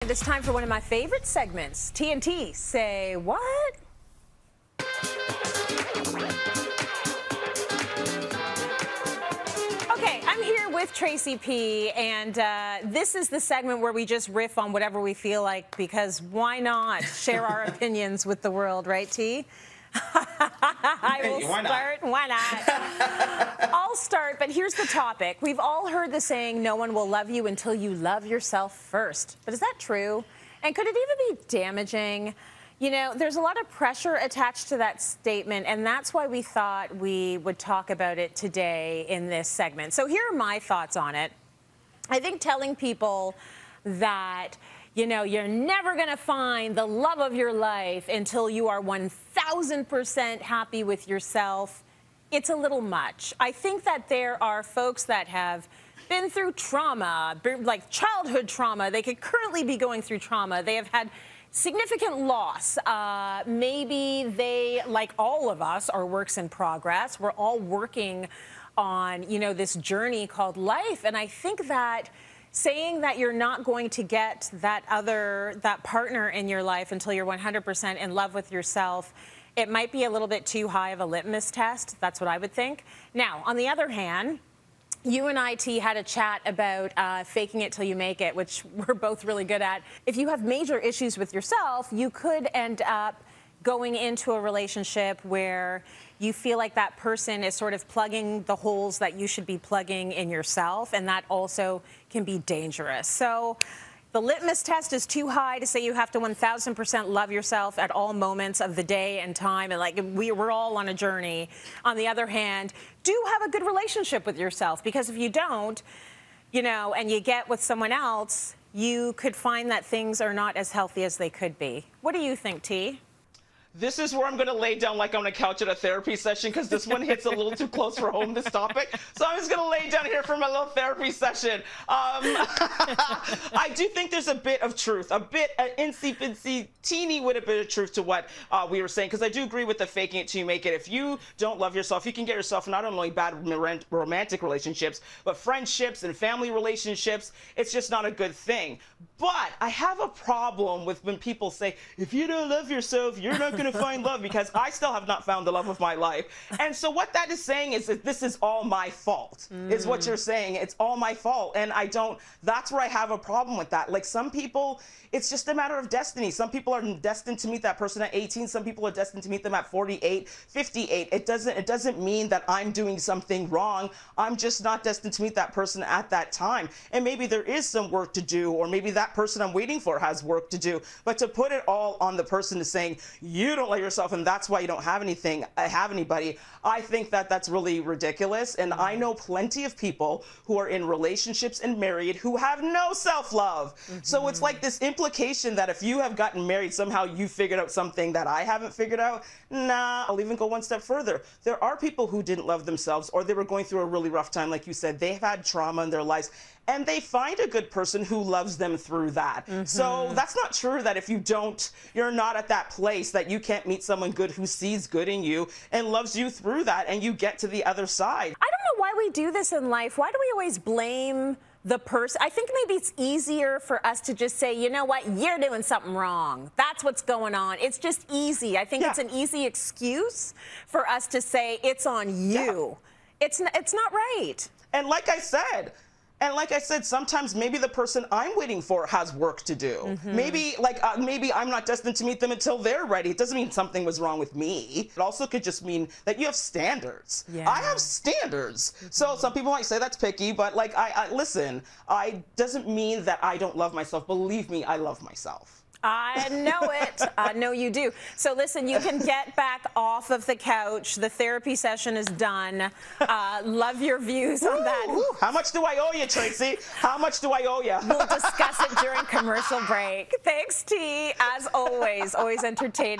It's time for one of my favorite segments, TNT Say What? Okay, I'm here with Tracy P, and this is the segment where we just riff on whatever we feel like, because why not share our opinions with the world, right, T? I will start. Why not? I'll start, but here's the topic. We've all heard the saying, no one will love you until you love yourself first. But is that true? And could it even be damaging? You know, there's a lot of pressure attached to that statement, and that's why we thought we would talk about it today in this segment. So here are my thoughts on it. I think telling people that, you know, you're never going to find the love of your life until you are 1,000% happy with yourself, it's a little much. I think that there are folks that have been through trauma, like childhood trauma. They could currently be going through trauma. They have had significant loss. Maybe they, like all of us, are works in progress. We're all working on, you know, this journey called life. And I think that saying that you're not going to get that partner in your life until you're 100% in love with yourself, it might be a little bit too high of a litmus test. That's what I would think. Now, on the other hand, you and I, T, had a chat about faking it till you make it, which we're both really good at. If you have major issues with yourself, you could end up going into a relationship where you feel like that person is sort of plugging the holes that you should be plugging in yourself, and that also can be dangerous. So the litmus test is too high to say you have to 1,000% love yourself at all moments of the day and time, and like we're all on a journey. On the other hand, do have a good relationship with yourself, because if you don't, you know, and you get with someone else, you could find that things are not as healthy as they could be. What do you think, T? This is where I'm going to lay down like on a couch at a therapy session, because this one hits a little too close for home, this topic. So I'm just going to lay down here for my little therapy session. I do think there's a bit of truth, a bit, an insy-pincy, teeny bit of truth to what we were saying, because I do agree with the faking it till you make it. If you don't love yourself, you can get yourself not only bad romantic relationships, but friendships and family relationships. It's just not a good thing. But I have a problem with when people say, if you don't love yourself, you're not going to find love, because I still have not found the love of my life. And so what that is saying is that this is all my fault, is what you're saying. It's all my fault. And I don't, that's where I have a problem with that. Like, some people, it's just a matter of destiny. Some people are destined to meet that person at 18. Some people are destined to meet them at 48, 58. It doesn't mean that I'm doing something wrong. I'm just not destined to meet that person at that time. And maybe there is some work to do, or maybe that person I'm waiting for has work to do. But to put it all on the person to saying, you don't love yourself and that's why you don't have anybody, I think that that's really ridiculous. And I know plenty of people who are in relationships and married who have no self-love. So it's like this implication that if you have gotten married, somehow you figured out something that I haven't figured out. Nah, I'll even go one step further. There are people who didn't love themselves, or they were going through a really rough time, like you said. They've had trauma in their lives, and they find a good person who loves them through that. So that's not true that if you're not at that place, that you can't meet someone good who sees good in you and loves you through that, and you get to the other side. I don't know why we do this in life. Why do we always blame the person? I think maybe it's easier for us to just say, you know what, you're doing something wrong. That's what's going on. It's just easy. I think it's an easy excuse for us to say it's on you. It's not right. And like I said, sometimes maybe the person I'm waiting for has work to do. Maybe I'm not destined to meet them until they're ready. It doesn't mean something was wrong with me. It also could just mean that you have standards. I have standards. So some people might say that's picky, but like, listen, doesn't mean that I don't love myself. Believe me, I love myself. I know it. I know you do. So listen, you can get back off of the couch. The therapy session is done. Love your views on that. How much do I owe you, Tracy? How much do I owe you? We'll discuss it during commercial break. Thanks, T. As always entertaining.